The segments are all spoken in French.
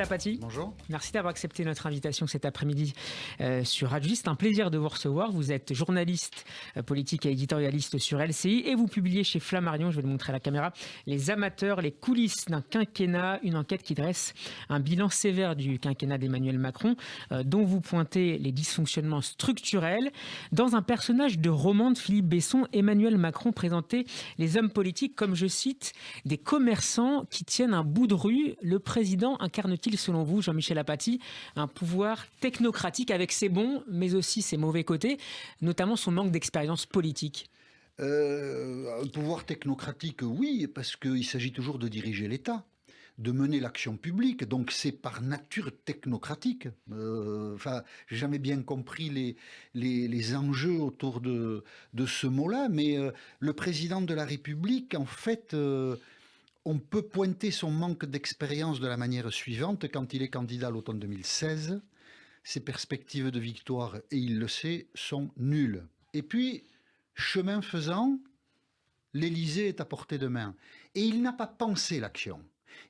Lapati. Bonjour. Merci d'avoir accepté notre invitation cet après-midi sur Radio. C'est un plaisir de vous recevoir. Vous êtes journaliste politique et éditorialiste sur LCI et vous publiez chez Flammarion, je vais le montrer à la caméra, Les amateurs, les coulisses d'un quinquennat, une enquête qui dresse un bilan sévère du quinquennat d'Emmanuel Macron, dont vous pointez les dysfonctionnements structurels. Dans un personnage de roman de Philippe Besson, Emmanuel Macron présentait les hommes politiques comme, je cite, des commerçants qui tiennent un bout de rue. Le président incarne-t-il, selon vous, Jean-Michel Apathy, un pouvoir technocratique avec ses bons, mais aussi ses mauvais côtés, notamment son manque d'expérience politique? Un pouvoir technocratique, oui, parce qu'il s'agit toujours de diriger l'État, de mener l'action publique, donc c'est par nature technocratique. J'ai jamais bien compris les enjeux autour de ce mot-là, mais le président de la République, en fait, on peut pointer son manque d'expérience de la manière suivante. Quand il est candidat à l'automne 2016, ses perspectives de victoire, et il le sait, sont nulles. Et puis, chemin faisant, l'Élysée est à portée de main. Et il n'a pas pensé l'action.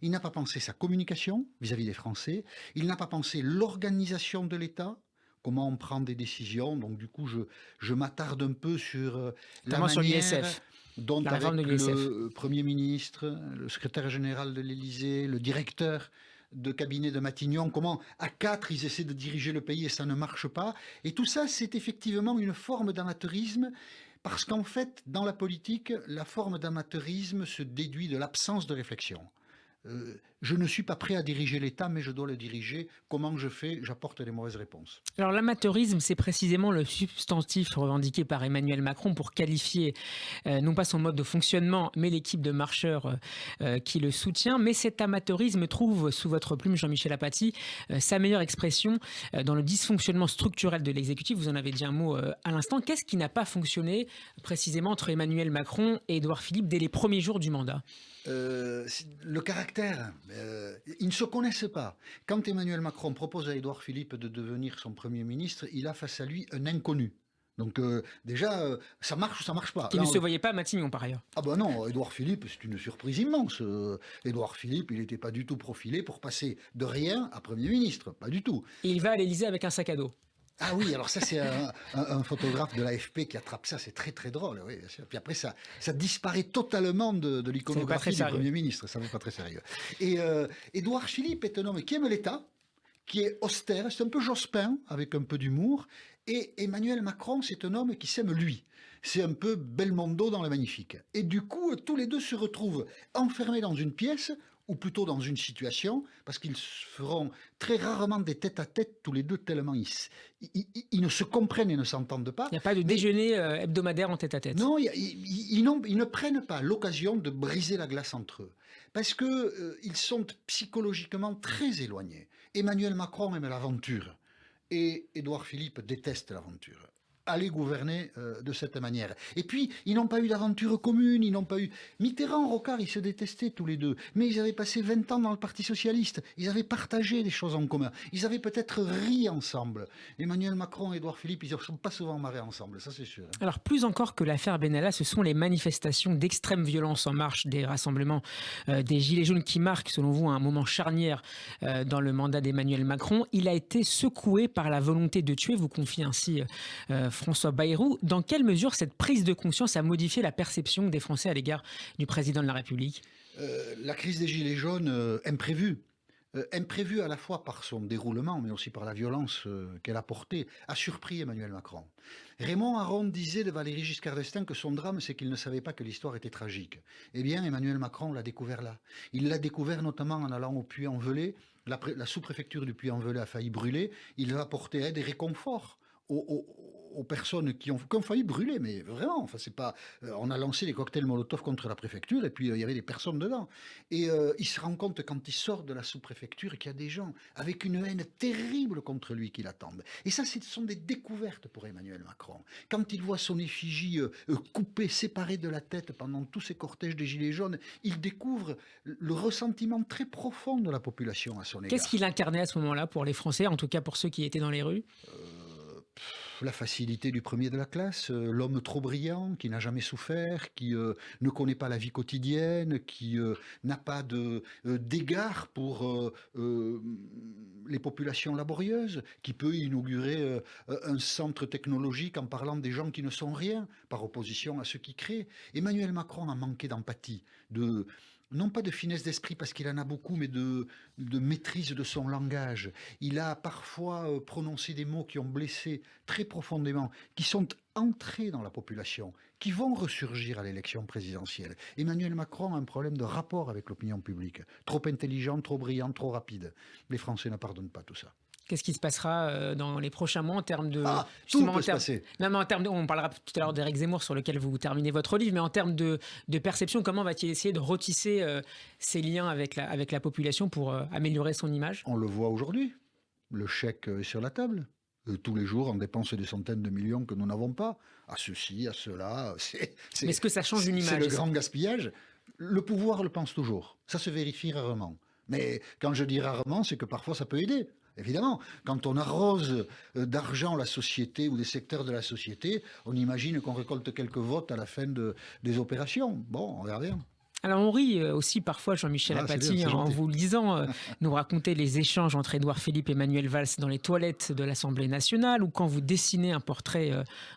Il n'a pas pensé sa communication vis-à-vis des Français. Il n'a pas pensé l'organisation de l'État, comment on prend des décisions. Donc du coup, je m'attarde un peu sur la Notamment sur manière l'ISF, dont la avec réforme de l'ISF. le Premier ministre, le secrétaire général de l'Élysée, le directeur de cabinet de Matignon, comment à quatre ils essaient de diriger le pays et ça ne marche pas. Et tout ça, c'est effectivement une forme d'amateurisme, parce qu'en fait, dans la politique, la forme d'amateurisme se déduit de l'absence de réflexion. Je ne suis pas prêt à diriger l'État, mais je dois le diriger. Comment je fais? J'apporte les mauvaises réponses. Alors l'amateurisme, c'est précisément le substantif revendiqué par Emmanuel Macron pour qualifier non pas son mode de fonctionnement, mais l'équipe de marcheurs qui le soutient. Mais cet amateurisme trouve, sous votre plume, Jean-Michel Apathy, sa meilleure expression dans le dysfonctionnement structurel de l'exécutif. Vous en avez dit un mot à l'instant. Qu'est-ce qui n'a pas fonctionné précisément entre Emmanuel Macron et Édouard Philippe dès les premiers jours du mandat? Le caractère, ils ne se connaissent pas. Quand Emmanuel Macron propose à Édouard Philippe de devenir son Premier ministre, il a face à lui un inconnu. Donc déjà, ça marche ou ça marche pas. Qui ne se voyait pas à Matignon, par ailleurs. Ah ben non, Édouard Philippe, c'est une surprise immense. Édouard Philippe, il n'était pas du tout profilé pour passer de rien à Premier ministre, pas du tout. Et il va à l'Élysée avec un sac à dos. Ah oui, alors ça c'est un photographe de l'AFP qui attrape ça, c'est très très drôle, oui, bien sûr. Puis après ça disparaît totalement de l'iconographie du Premier ministre, ça n'est pas très sérieux. Et Édouard Philippe est un homme qui aime l'État, qui est austère, c'est un peu Jospin avec un peu d'humour, et Emmanuel Macron c'est un homme qui s'aime lui. C'est un peu Belmondo dans Le Magnifique. Et du coup, tous les deux se retrouvent enfermés dans une pièce, ou plutôt dans une situation, parce qu'ils feront très rarement des tête-à-tête tous les deux, tellement ils ne se comprennent et ne s'entendent pas. Il n'y a pas de déjeuner hebdomadaire en tête-à-tête. Non, ils ne prennent pas l'occasion de briser la glace entre eux, parce que ils sont psychologiquement très éloignés. Emmanuel Macron aime l'aventure, et Édouard Philippe déteste l'aventure. Aller gouverner de cette manière. Et puis, ils n'ont pas eu d'aventure commune, ils n'ont pas eu... Mitterrand, Rocard, ils se détestaient tous les deux, mais ils avaient passé 20 ans dans le Parti Socialiste, ils avaient partagé des choses en commun, ils avaient peut-être ri ensemble. Emmanuel Macron et Édouard Philippe, ils ne sont pas souvent marrés ensemble, ça c'est sûr. Alors, plus encore que l'affaire Benalla, ce sont les manifestations d'extrême violence en marche des rassemblements des Gilets jaunes qui marquent, selon vous, un moment charnière dans le mandat d'Emmanuel Macron. Il a été secoué par la volonté de tuer, vous confie ainsi François Bayrou. Dans quelle mesure cette prise de conscience a modifié la perception des Français à l'égard du président de la République? La crise des Gilets jaunes, imprévue. Imprévue à la fois par son déroulement, mais aussi par la violence qu'elle a portée, a surpris Emmanuel Macron. Raymond Aron disait de Valéry Giscard d'Estaing que son drame, c'est qu'il ne savait pas que l'histoire était tragique. Eh bien, Emmanuel Macron l'a découvert là. Il l'a découvert notamment en allant au Puy-en-Velay. La sous-préfecture du Puy-en-Velay a failli brûler. Il a apporté aide et réconfort aux personnes qui ont failli brûler, mais vraiment, enfin c'est pas, on a lancé des cocktails Molotov contre la préfecture et puis il y avait des personnes dedans. Et il se rend compte quand il sort de la sous-préfecture qu'il y a des gens avec une haine terrible contre lui qui l'attendent. Et ça, ce sont des découvertes pour Emmanuel Macron. Quand il voit son effigie coupée, séparée de la tête pendant tous ces cortèges des Gilets jaunes, il découvre le ressentiment très profond de la population à son égard. Qu'est-ce qu'il incarnait à ce moment-là pour les Français, en tout cas pour ceux qui étaient dans les rues? La facilité du premier de la classe, l'homme trop brillant, qui n'a jamais souffert, qui ne connaît pas la vie quotidienne, qui n'a pas d'égard pour les populations laborieuses, qui peut inaugurer un centre technologique en parlant des gens qui ne sont rien, par opposition à ceux qui créent. Emmanuel Macron a manqué d'empathie, non pas de finesse d'esprit parce qu'il en a beaucoup, mais de maîtrise de son langage. Il a parfois prononcé des mots qui ont blessé très profondément, qui sont entrés dans la population, qui vont ressurgir à l'élection présidentielle. Emmanuel Macron a un problème de rapport avec l'opinion publique. Trop intelligent, trop brillant, trop rapide. Les Français ne pardonnent pas tout ça. Qu'est-ce qui se passera dans les prochains mois en termes de... tout peut se passer. Non, mais en termes on parlera tout à l'heure d'Éric Zemmour sur lequel vous terminez votre livre, mais en termes de perception, comment va-t-il essayer de retisser ses liens avec la population pour améliorer son image? On le voit aujourd'hui. Le chèque est sur la table. Tous les jours, on dépense des centaines de millions que nous n'avons pas. À ceci, à cela. Mais est-ce que ça change une image? C'est le grand gaspillage. Le pouvoir le pense toujours. Ça se vérifie rarement. Mais quand je dis rarement, c'est que parfois ça peut aider. Évidemment, quand on arrose d'argent la société ou des secteurs de la société, on imagine qu'on récolte quelques votes à la fin des opérations. Bon, on verra bien. Alors on rit aussi parfois, Jean-Michel Apathy, en vous lisant, nous raconter les échanges entre Édouard Philippe et Manuel Valls dans les toilettes de l'Assemblée nationale, ou quand vous dessinez un portrait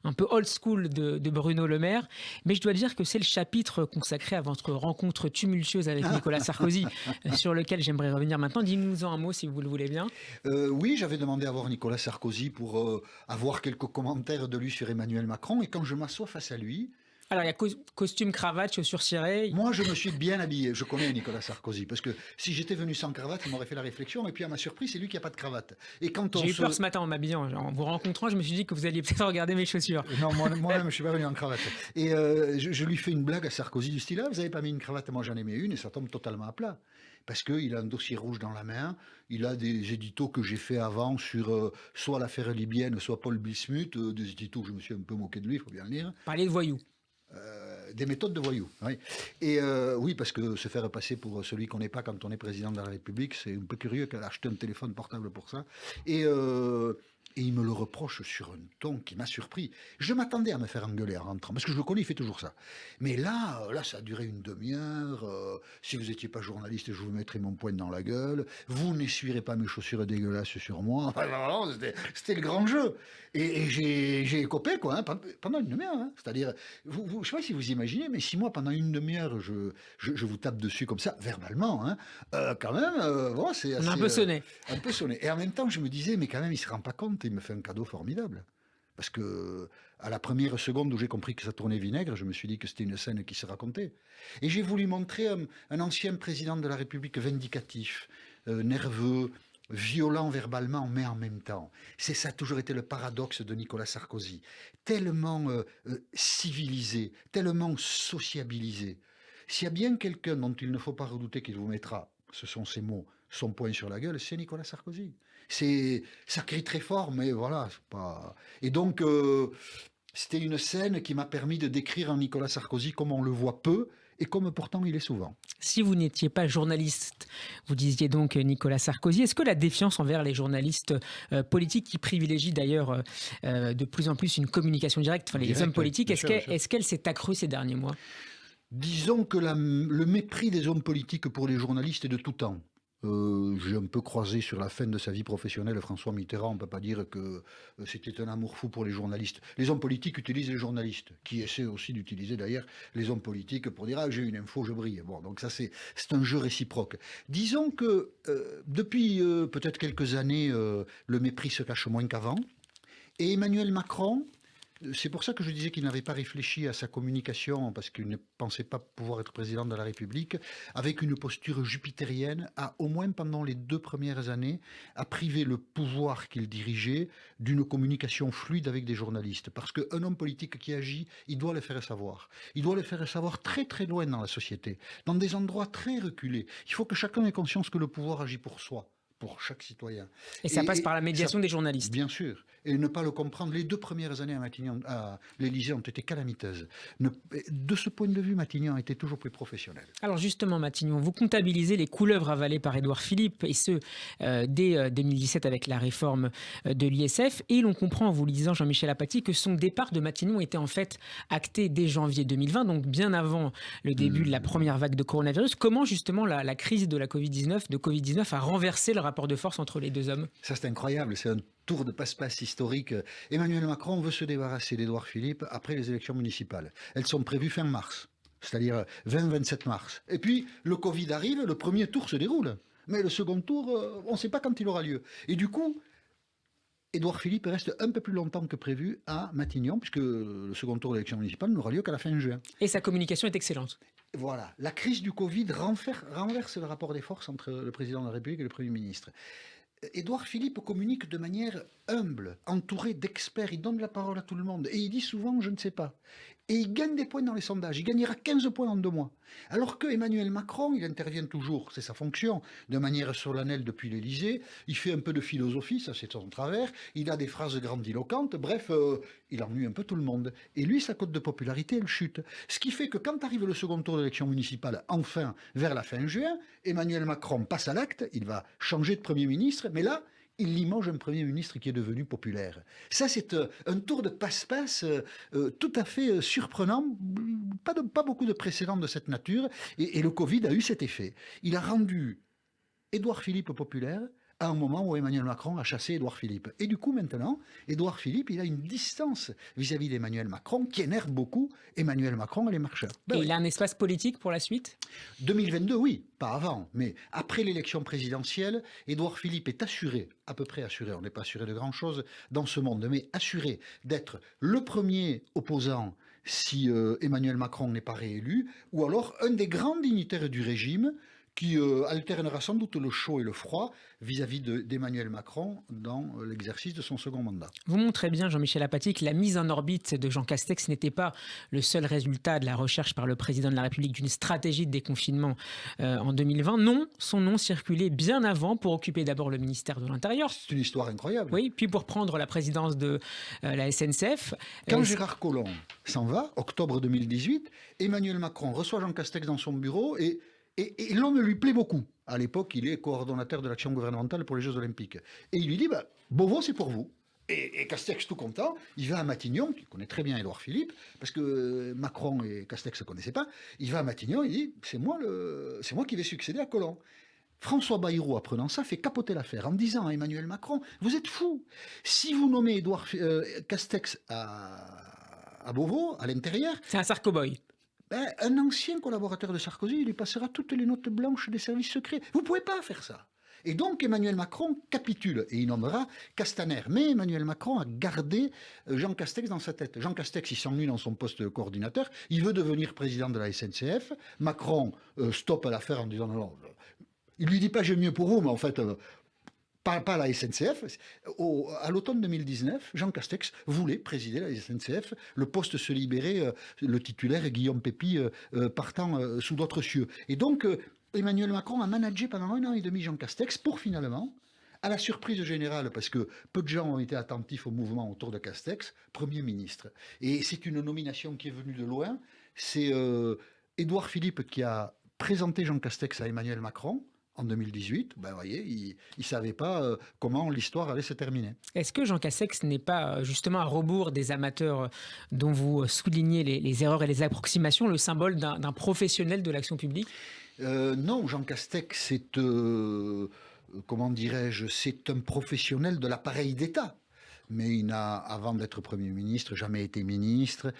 un peu old school de Bruno Le Maire. Mais je dois dire que c'est le chapitre consacré à votre rencontre tumultueuse avec Nicolas Sarkozy, sur lequel j'aimerais revenir maintenant. Dis-nous-en un mot si vous le voulez bien. Oui, j'avais demandé à voir Nicolas Sarkozy pour avoir quelques commentaires de lui sur Emmanuel Macron, et quand je m'assois face à lui... Alors, il y a costume, cravate, chaussures cirées. Moi, je me suis bien habillé. Je connais Nicolas Sarkozy. Parce que si j'étais venu sans cravate, il m'aurait fait la réflexion. Et puis, à ma surprise, c'est lui qui n'a pas de cravate. Et quand J'ai eu peur ce matin en m'habillant. En vous rencontrant, je me suis dit que vous alliez peut-être regarder mes chaussures. Non, moi-même, je ne suis pas venu en cravate. Et je lui fais une blague à Sarkozy du style, vous n'avez pas mis une cravate, moi j'en ai mis une. Et ça tombe totalement à plat. Parce qu'il a un dossier rouge dans la main, il a des éditos que j'ai fait avant sur soit l'affaire libyenne, soit Paul Bismuth, des éditos que je me suis un peu moqué de lui, il faut bien le lire. Parler de voyous. Des méthodes de voyous, oui. Et oui, parce que se faire passer pour celui qu'on n'est pas quand on est président de la République, c'est un peu curieux qu'elle a acheté un téléphone portable pour ça. Et il me le reproche sur un ton qui m'a surpris. Je m'attendais à me faire engueuler en rentrant, parce que je le connais, il fait toujours ça. Mais là, ça a duré une demi-heure. Si vous n'étiez pas journaliste, je vous mettrais mon poing dans la gueule. Vous n'essuierez pas mes chaussures dégueulasses sur moi. C'était le grand jeu. Et j'ai écopé, quoi, pendant une demi-heure. C'est-à-dire, je ne sais pas si vous imaginez, mais si moi, pendant une demi-heure, je vous tape dessus comme ça, verbalement, quand même, bon, c'est assez... On a un peu sonné. Un peu sonné. Et en même temps, je me disais, mais quand même, il ne se rend pas compte. Il me fait un cadeau formidable. Parce que, à la première seconde où j'ai compris que ça tournait vinaigre, je me suis dit que c'était une scène qui se racontait. Et j'ai voulu montrer un ancien président de la République vindicatif, nerveux, violent verbalement, mais en même temps. Ça a toujours été le paradoxe de Nicolas Sarkozy. Tellement civilisé, tellement sociabilisé. S'il y a bien quelqu'un dont il ne faut pas redouter qu'il vous mettra, ce sont ces mots, son poing sur la gueule, c'est Nicolas Sarkozy. Ça crie très fort, mais voilà, c'est pas... Et donc, c'était une scène qui m'a permis de décrire un Nicolas Sarkozy comme on le voit peu, et comme pourtant il est souvent. Si vous n'étiez pas journaliste, vous disiez donc Nicolas Sarkozy, est-ce que la défiance envers les journalistes politiques, qui privilégient d'ailleurs de plus en plus une communication directe, enfin les hommes politiques, est-ce qu'elle s'est accrue ces derniers mois? Disons que le mépris des hommes politiques pour les journalistes est de tout temps. J'ai un peu croisé sur la fin de sa vie professionnelle François Mitterrand. On ne peut pas dire que c'était un amour fou pour les journalistes. Les hommes politiques utilisent les journalistes, qui essaient aussi d'utiliser d'ailleurs les hommes politiques pour dire « Ah, j'ai une info, je brille ». Bon, donc ça c'est un jeu réciproque. Disons que depuis peut-être quelques années, le mépris se cache moins qu'avant. Et Emmanuel Macron... C'est pour ça que je disais qu'il n'avait pas réfléchi à sa communication, parce qu'il ne pensait pas pouvoir être président de la République, avec une posture jupitérienne, au moins pendant les 2 premières années, à priver le pouvoir qu'il dirigeait d'une communication fluide avec des journalistes. Parce qu'un homme politique qui agit, il doit le faire savoir. Il doit le faire savoir très très loin dans la société, dans des endroits très reculés. Il faut que chacun ait conscience que le pouvoir agit pour soi, pour chaque citoyen. Et ça passe par la médiation des journalistes. Bien sûr. Et ne pas le comprendre, les 2 premières années à l'Élysée ont été calamiteuses. De ce point de vue, Matignon a été toujours plus professionnel. Alors justement, Matignon, vous comptabilisez les couleuvres avalées par Édouard Philippe, et ce, dès 2017 avec la réforme de l'ISF. Et l'on comprend en vous lisant, Jean-Michel Apathy, que son départ de Matignon était en fait acté dès janvier 2020, donc bien avant le début de la première vague de coronavirus. Comment justement la crise de la Covid-19 a renversé le rapport de force entre les deux hommes? Ça, c'est incroyable. C'est un tour de passe-passe historique. Emmanuel Macron veut se débarrasser d'Édouard Philippe après les élections municipales. Elles sont prévues fin mars, c'est-à-dire 20-27 mars. Et puis, le Covid arrive, le premier tour se déroule. Mais le second tour, on ne sait pas quand il aura lieu. Et du coup, Édouard Philippe reste un peu plus longtemps que prévu à Matignon, puisque le second tour de l'élection municipale n'aura lieu qu'à la fin juin. Et sa communication est excellente. Voilà, la crise du Covid renverse le rapport des forces entre le président de la République et le Premier ministre. Édouard Philippe communique de manière humble, entouré d'experts, il donne la parole à tout le monde, et il dit souvent « je ne sais pas ». Et il gagne des points dans les sondages, il gagnera 15 points en 2 mois. Alors que Emmanuel Macron, il intervient toujours, c'est sa fonction, de manière solennelle depuis l'Élysée, il fait un peu de philosophie, ça c'est son travers, il a des phrases grandiloquentes, bref, il ennuie un peu tout le monde. Et lui, sa cote de popularité, elle chute. Ce qui fait que quand arrive le second tour de l'élection municipale, enfin, vers la fin juin, Emmanuel Macron passe à l'acte, il va changer de Premier ministre, mais là, il limoge un Premier ministre qui est devenu populaire. Ça, c'est un tour de passe-passe tout à fait surprenant. Pas beaucoup de précédents de cette nature. Et le Covid a eu cet effet. Il a rendu Édouard Philippe populaire à un moment où Emmanuel Macron a chassé Édouard Philippe. Et du coup, maintenant, Édouard Philippe, il a une distance vis-à-vis d'Emmanuel Macron qui énerve beaucoup Emmanuel Macron et les marcheurs. Et il a un espace politique pour la suite ? 2022, oui, pas avant. Mais après l'élection présidentielle, Édouard Philippe est assuré, à peu près assuré, on n'est pas assuré de grand-chose dans ce monde, mais assuré d'être le premier opposant si Emmanuel Macron n'est pas réélu, ou alors un des grands dignitaires du régime qui alternera sans doute le chaud et le froid vis-à-vis d'Emmanuel Macron dans l'exercice de son second mandat. Vous montrez bien, Jean-Michel Apathy, que la mise en orbite de Jean Castex n'était pas le seul résultat de la recherche par le président de la République d'une stratégie de déconfinement en 2020. Non, son nom circulait bien avant pour occuper d'abord le ministère de l'Intérieur. C'est une histoire incroyable. Oui, puis pour prendre la présidence de la SNCF. Quand Gérard Collomb s'en va, octobre 2018, Emmanuel Macron reçoit Jean Castex dans son bureau et l'homme lui plaît beaucoup. À l'époque, il est coordonnateur de l'action gouvernementale pour les Jeux Olympiques. Et il lui dit, Beauvau, c'est pour vous. Et Castex, tout content, il va à Matignon, qui connaît très bien Édouard Philippe, parce que Macron et Castex ne se connaissaient pas. Il va à Matignon, il dit, c'est moi qui vais succéder à Collomb. François Bayrou, apprenant ça, fait capoter l'affaire en disant à Emmanuel Macron, vous êtes fou. Si vous nommez Castex à Beauvau, à l'intérieur... C'est un sarcoboy. Un ancien collaborateur de Sarkozy, il lui passera toutes les notes blanches des services secrets. Vous ne pouvez pas faire ça. Et donc Emmanuel Macron capitule et il nommera Castaner. Mais Emmanuel Macron a gardé Jean Castex dans sa tête. Jean Castex, il s'ennuie dans son poste de coordinateur. Il veut devenir président de la SNCF. Macron stoppe l'affaire en disant non. Il lui dit pas j'ai mieux pour vous, mais en fait... Pas la SNCF. À l'automne 2019, Jean Castex voulait présider la SNCF. Le poste se libérait, le titulaire, Guillaume Pépi, partant sous d'autres cieux. Et donc, Emmanuel Macron a managé pendant 1 an et demi Jean Castex pour finalement, à la surprise générale, parce que peu de gens ont été attentifs au mouvement autour de Castex, Premier ministre. Et c'est une nomination qui est venue de loin. C'est Édouard Philippe qui a présenté Jean Castex à Emmanuel Macron. En 2018, vous voyez, il ne savait pas comment l'histoire allait se terminer. Est-ce que Jean Castex n'est pas justement à rebours des amateurs dont vous soulignez les erreurs et les approximations, le symbole d'un professionnel de l'action publique ? Non, Jean Castex, c'est, comment dirais-je, c'est un professionnel de l'appareil d'État. Mais il n'a, avant d'être Premier ministre, jamais été ministre.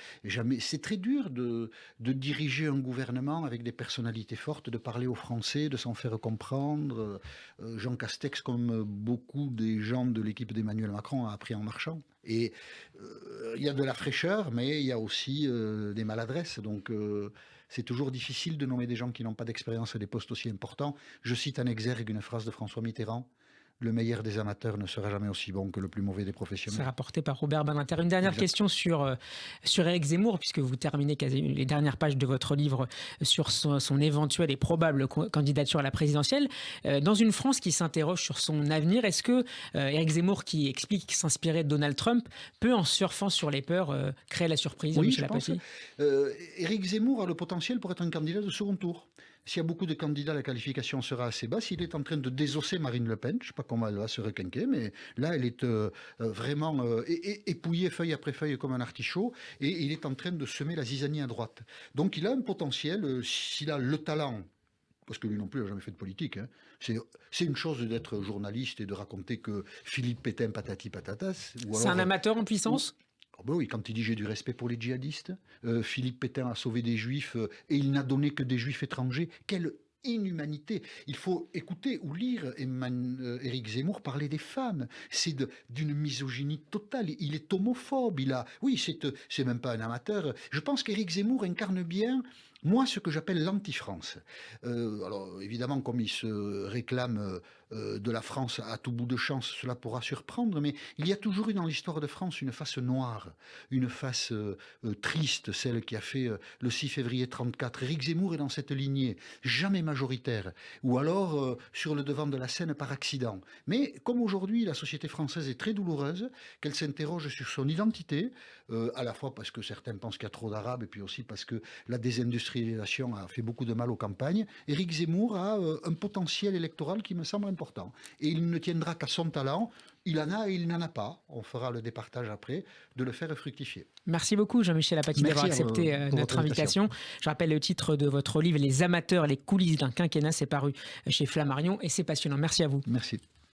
C'est très dur de diriger un gouvernement avec des personnalités fortes, de parler aux Français, de s'en faire comprendre. Jean Castex, comme beaucoup des gens de l'équipe d'Emmanuel Macron, a appris en marchant. Et il y a de la fraîcheur, mais il y a aussi des maladresses. Donc c'est toujours difficile de nommer des gens qui n'ont pas d'expérience à des postes aussi importants. Je cite en exergue une phrase de François Mitterrand. le meilleur des amateurs ne sera jamais aussi bon que le plus mauvais des C'est professionnels. rapporté par Robert Badinter. Une dernière question sur Éric Zemmour, puisque vous terminez les dernières pages de votre livre sur son éventuelle et probable candidature à la présidentielle. Dans une France qui s'interroge sur son avenir, est-ce que Éric Zemmour, qui explique s'inspirer de Donald Trump, peut, en surfant sur les peurs, créer la surprise, Oui, Michel je pense. Apathy? Éric Zemmour a le potentiel pour être un candidat de second tour. S'il y a beaucoup de candidats, la qualification sera assez basse. Il est en train de désosser Marine Le Pen. Je ne sais pas comment elle va se requinquer, mais là, elle est vraiment épouillée feuille après feuille comme un artichaut. Et il est en train de semer la zizanie à droite. Donc il a un potentiel, s'il a le talent, parce que lui non plus n'a jamais fait de politique. Hein. C'est une chose d'être journaliste et de raconter que Philippe Pétain patati patatas. C'est un amateur en puissance? Oh ben oui, quand il dit j'ai du respect pour les djihadistes, Philippe Pétain a sauvé des juifs et il n'a donné que des juifs étrangers. Quelle inhumanité. Il faut écouter ou lire Éric Zemmour parler des femmes. C'est d'une misogynie totale. Il est homophobe. Oui, c'est même pas un amateur. Je pense qu'Éric Zemmour incarne bien, moi, ce que j'appelle l'anti-France. Alors, évidemment, comme il se réclame de la France à tout bout de champ, cela pourra surprendre, mais il y a toujours eu dans l'histoire de France une face noire, une face triste, celle qui a fait le 6 février 34. Éric Zemmour est dans cette lignée, jamais majoritaire, ou alors sur le devant de la scène par accident. Mais comme aujourd'hui, la société française est très douloureuse, qu'elle s'interroge sur son identité, à la fois parce que certains pensent qu'il y a trop d'Arabes, et puis aussi parce que la désindustrialisation a fait beaucoup de mal aux campagnes, Éric Zemmour a un potentiel électoral qui me semble important. Et il ne tiendra qu'à son talent. Il en a et il n'en a pas. On fera le départage après, de le faire fructifier. Merci beaucoup Jean-Michel Apathy d'avoir accepté notre invitation. Je rappelle le titre de votre livre, Les amateurs, les coulisses d'un quinquennat. C'est paru chez Flammarion et c'est passionnant. Merci à vous. Merci.